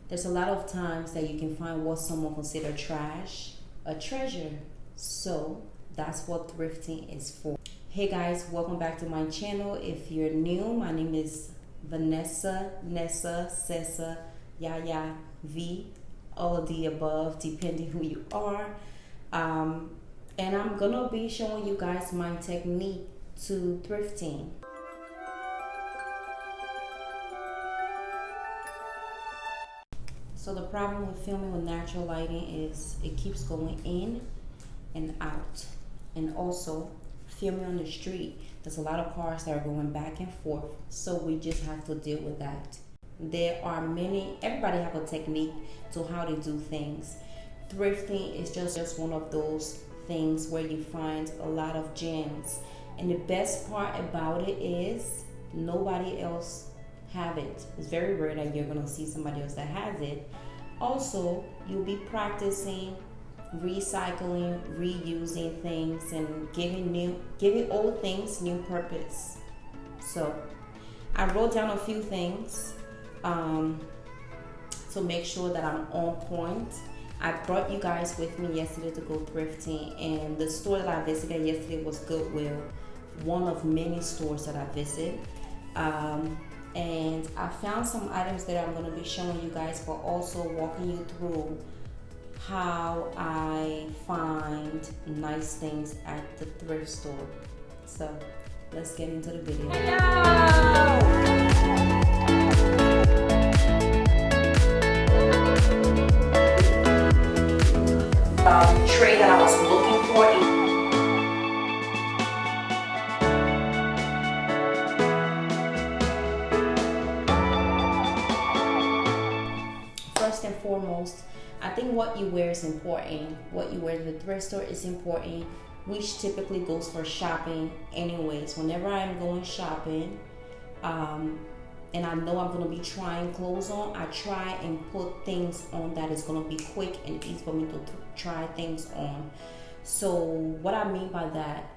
There's a lot of times that you can find what someone consider trash a treasure. So that's what thrifting is for. Hey guys, welcome back to my channel. If you're new, my name is Vanessa, Nessa, Sessa, Yaya, V, all of the above, depending who you are. And I'm gonna be showing you guys my technique to thrifting. So the problem with filming with natural lighting is it keeps going in and out. And also filming on the street, there's a lot of cars that are going back and forth. So we just have to deal with that. There are everybody have a technique to how to do things. Thrifting is just one of those things where you find a lot of gems. And the best part about it is nobody else have it. It's very rare that you're gonna see somebody else that has it. Also, you'll be practicing recycling, reusing things, and giving old things new purpose. So I wrote down a few things to make sure that I'm on point. I brought you guys with me yesterday to go thrifting, and the store that I visited yesterday was Goodwill, one of many stores that I visit. And I found some items that I'm going to be showing you guys, but also walking you through how I find nice things at the thrift store. So let's get into the video. Tray that I was looking for. First and foremost, I think what you wear is important. What you wear at the thrift store is important, which typically goes for shopping anyways. Whenever I'm going shopping, and I know I'm going to be trying clothes on, I try and put things on that is going to be quick and easy for me to try things on. So what I mean by that,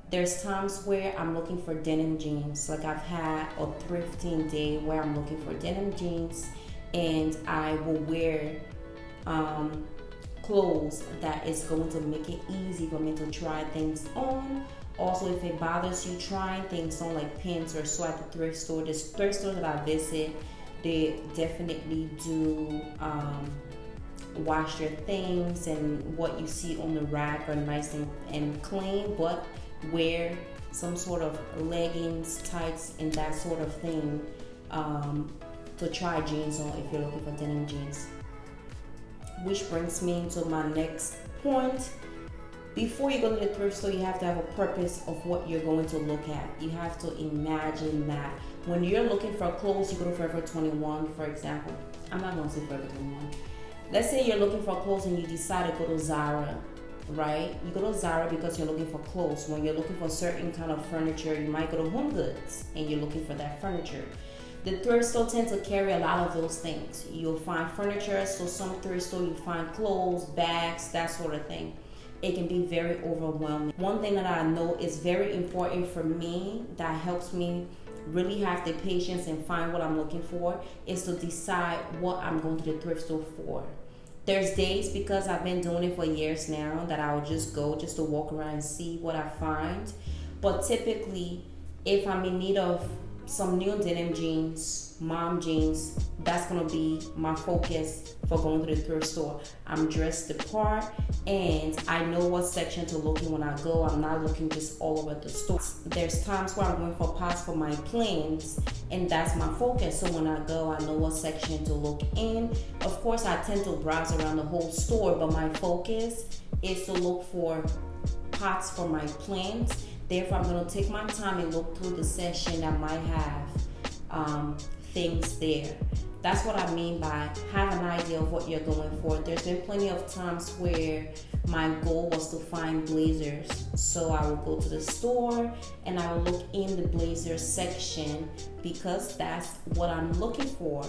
there's times where I'm looking for denim jeans. Like I've had a thrifting day where I'm looking for denim jeans, and I will wear clothes that is going to make it easy for me to try things on. Also, if it bothers you trying things on, like pins or so at the thrift store, this thrift store that I visit, they definitely do wash your things, and what you see on the rack are nice and clean, but wear some sort of leggings, tights, and that sort of thing to try jeans on if you're looking for denim jeans. Which brings me to my next point. Before you go to the thrift store, you have to have a purpose of what you're going to look at. You have to imagine that when you're looking for clothes, you go to Forever 21, for example. I'm not going to say Forever 21. Let's say you're looking for clothes and you decide to go to Zara, right? You go to Zara because you're looking for clothes. When you're looking for certain kind of furniture, you might go to Home Goods and you're looking for that furniture. The thrift store tends to carry a lot of those things. You'll find furniture, so some thrift store you find clothes, bags, that sort of thing. It can be very overwhelming. One thing that I know is very important for me that helps me really have the patience and find what I'm looking for is to decide what I'm going to the thrift store for. There's days, because I've been doing it for years now, that I'll just go just to walk around and see what I find. But typically, if I'm in need of some new denim jeans, mom jeans, that's gonna be my focus for going to the thrift store. I'm dressed the part and I know what section to look in when I go. I'm not looking just all over the store. There's times where I'm going for pots for my plants, and that's my focus. So when I go, I know what section to look in. Of course, I tend to browse around the whole store, but my focus is to look for pots for my plants. Therefore, I'm going to take my time and look through the section that might have things there. That's what I mean by have an idea of what you're going for. There's been plenty of times where my goal was to find blazers. So I will go to the store and I will look in the blazer section because that's what I'm looking for.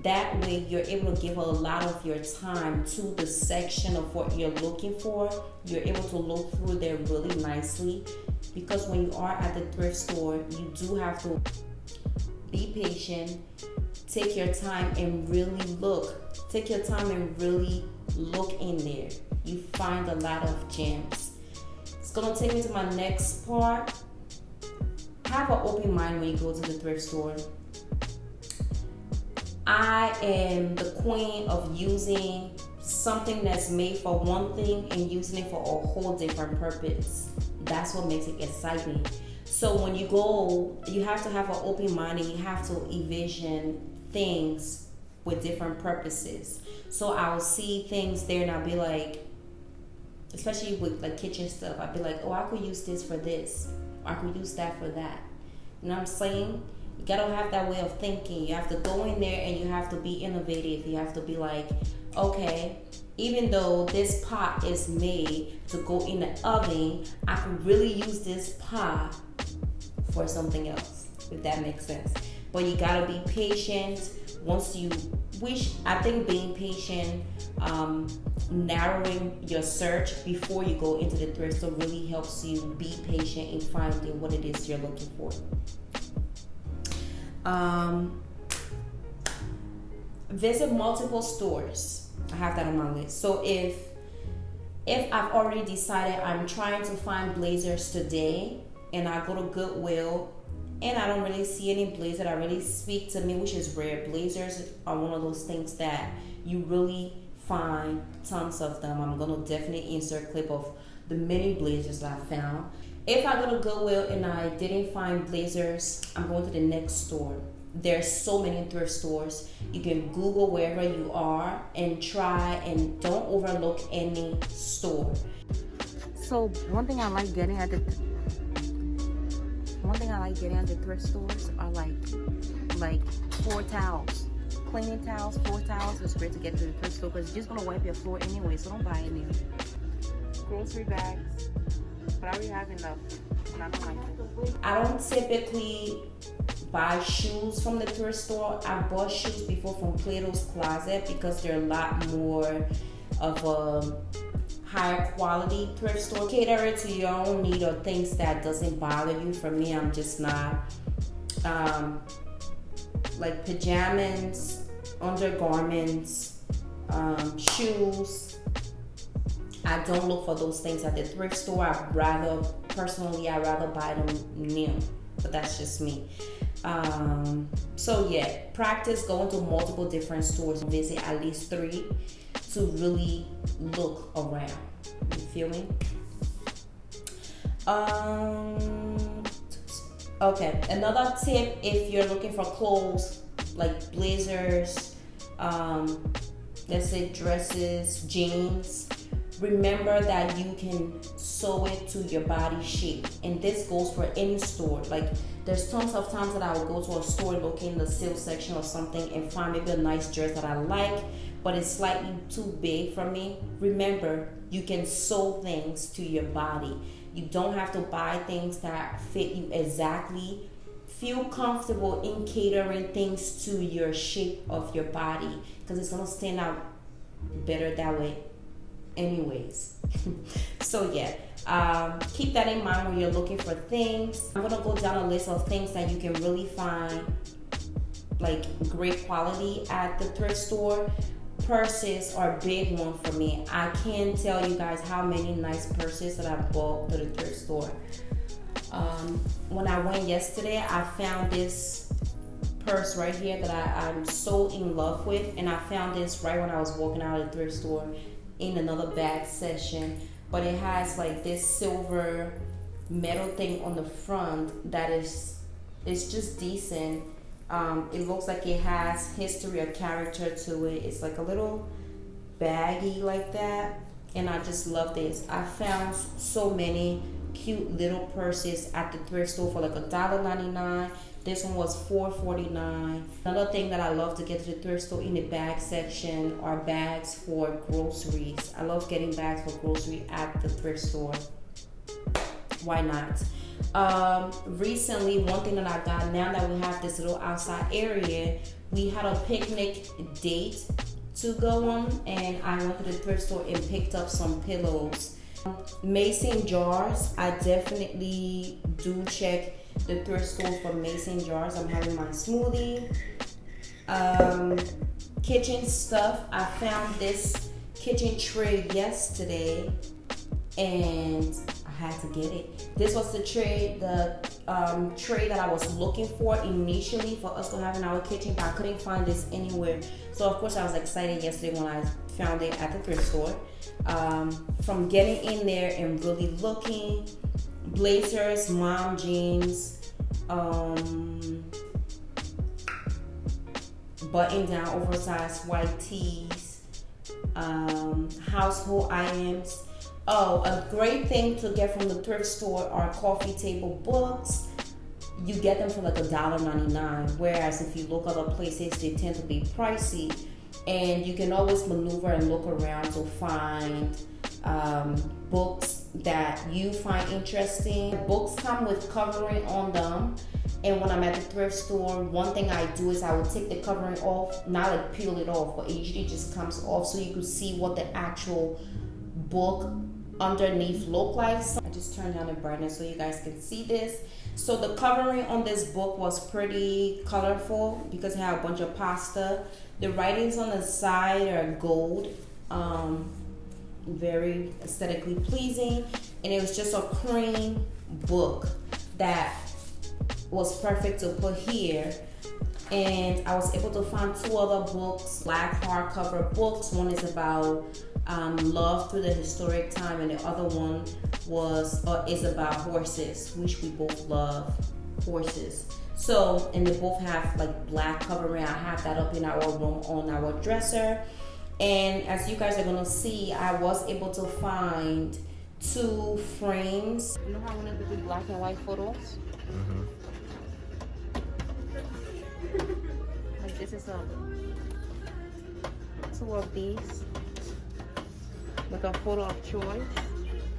That way you're able to give a lot of your time to the section of what you're looking for. You're able to look through there really nicely, because when you are at the thrift store, you do have to be patient, take your time and really look Take your time and really look in there. You find a lot of gems. It's gonna take me to my next part. Have an open mind when you go to the thrift store. I am the queen of using something that's made for one thing and using it for a whole different purpose. That's what makes it exciting. So when you go, you have to have an open mind and you have to envision things with different purposes. So I'll see things there and I'll be like, especially with like kitchen stuff, I'd be like, oh, I could use this for this, or I could use that for that. You know what I'm saying? You gotta have that way of thinking. You have to go in there and you have to be innovative. You have to be like, okay, even though this pot is made to go in the oven, I could really use this pot for something else, if that makes sense. But you gotta be patient. Once you I think being patient, narrowing your search before you go into the thrift store really helps you be patient in finding what it is you're looking for. Visit multiple stores. I have that on my list. So if I've already decided I'm trying to find blazers today and I go to Goodwill and I don't really see any blazers that really speak to me, which is rare. Blazers are one of those things that you really find tons of them. I'm gonna definitely insert a clip of the many blazers that I found. If I go to Goodwill and I didn't find blazers, I'm going to the next store. There's so many thrift stores. You can Google wherever you are and try, and don't overlook any store. So one thing I like getting at the thrift stores are like floor towels. Cleaning towels, floor towels is great to get to the thrift store because you're just gonna wipe your floor anyway, so don't buy any. Grocery bags, but I already have enough. And I don't like it. I don't typically buy shoes from the thrift store. I bought shoes before from Plato's Closet because they're a lot more of a higher quality thrift store. Cater it to your own need or things that doesn't bother you. For me, I'm just not like pajamas, undergarments, shoes. I don't look for those things at the thrift store. I'd rather buy them new, but that's just me. So yeah, practice going to multiple different stores. Visit at least 3 to really look around. You feel me? Okay, another tip if you're looking for clothes like blazers, let's say dresses, jeans, remember that you can sew it to your body shape. And this goes for any store. Like there's tons of times that I will go to a store, look in the sales section or something and find maybe a nice dress that I like, but it's slightly too big for me. Remember, you can sew things to your body. You don't have to buy things that fit you exactly. Feel comfortable in catering things to your shape of your body because it's gonna stand out better that way anyways. So yeah, keep that in mind when you're looking for things. I'm gonna go down a list of things that you can really find like great quality at the thrift store. Purses are a big one for me. I can't tell you guys how many nice purses that I bought to the thrift store. When I went yesterday, I found this purse right here that I'm so in love with, and I found this right when I was walking out of the thrift store in another bag section. But it has like this silver metal thing on the front that it's just decent. It looks like it has history or character to it. It's like a little baggy like that, and I just love this. I found so many cute little purses at the thrift store for like $1.99. This one was $4.49. Another thing that I love to get to the thrift store in the bag section are bags for groceries. I love getting bags for grocery at the thrift store. Why not? Recently, one thing that I got, now that we have this little outside area, we had a picnic date to go on, and I went to the thrift store and picked up some pillows. Mason jars, I definitely do check the thrift store for mason jars. I'm having my smoothie. kitchen stuff. I found this kitchen tray yesterday and I had to get it. This was the tray that I was looking for initially for us to have in our kitchen, but I couldn't find this anywhere. So of course I was excited yesterday when I found it at the thrift store. From getting in there and really looking, blazers, mom jeans, button down oversized white tees, household items. Oh, a great thing to get from the thrift store are coffee table books. You get them for like $1.99, whereas if you look other places, they tend to be pricey. And you can always maneuver and look around to find books that you find interesting. Books come with covering on them. And when I'm at the thrift store, one thing I do is I will take the covering off, not like peel it off, but it usually just comes off so you can see what the actual book underneath look like. I just turned down the brightness so you guys can see this. So the covering on this book was pretty colorful because it had a bunch of pasta. The writings on the side are gold, very aesthetically pleasing, and it was just a cream book that was perfect to put here. And I was able to find 2 other books, black hardcover books. One is about love through the historic time, and the other one is about horses, which we both love horses. So, and they both have like black covering. I have that up in our room on our dresser. And as you guys are gonna see, I was able to find 2 frames. You know how I wanted to do black and white photos? Mm-hmm. Like this is 2 of these with a photo of choice.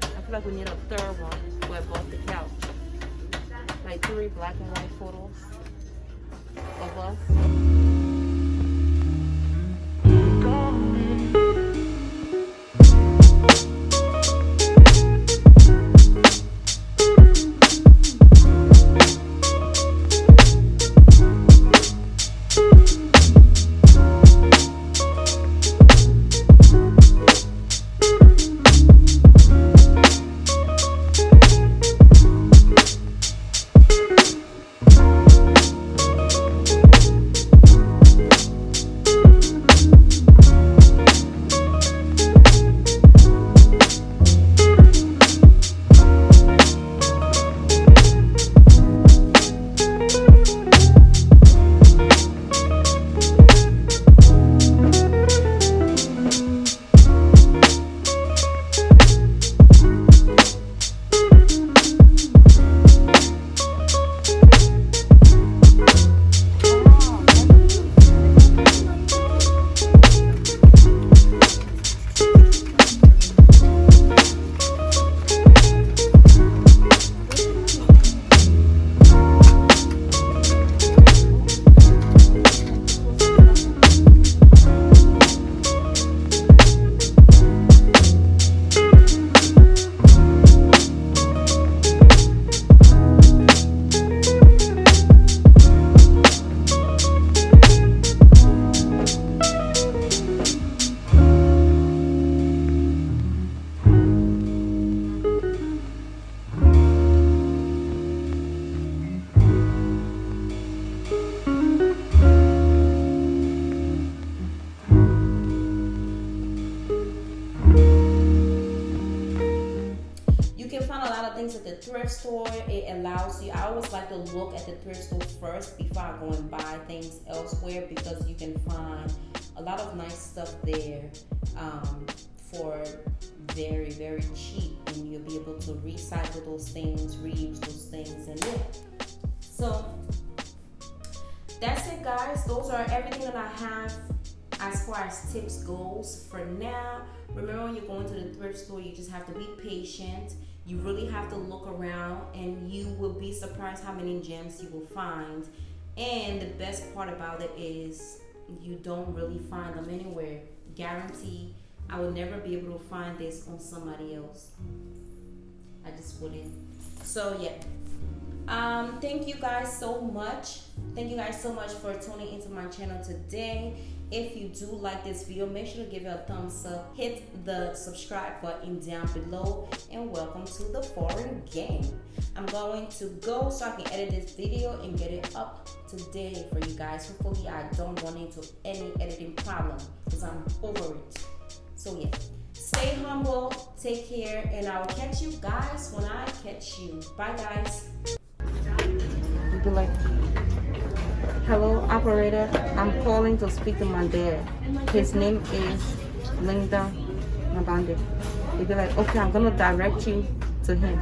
I feel like we need a 3rd one for above the couch. Like 3 black and white photos of us. At the thrift store. It allows you, I always like to look at the thrift store first before I go and buy things elsewhere, because you can find a lot of nice stuff there for very, very cheap, and you'll be able to recycle those things, reuse those things, and yeah. So that's it, guys. Those are everything that I have as far as tips goes for now. Remember, when you're going to the thrift store, you just have to be patient. You really have to look around, and you will be surprised how many gems you will find. And the best part about it is you don't really find them anywhere. Guarantee I will never be able to find this on somebody else. I just wouldn't. So yeah. Thank you guys so much. Thank you guys so much for tuning into my channel today. If you do like this video, make sure to give it a thumbs up, hit the subscribe button down below, and welcome to the foreign gang. I'm going to go so I can edit this video and get it up today for you guys. Hopefully I don't run into any editing problem because I'm over it. So yeah, stay humble, take care, and I will catch you guys when I catch you. Bye guys. You'd be like, hello operator, I'm calling to speak to my dad. His name is Linda Nabande. You'd be like, okay, I'm gonna direct you to him.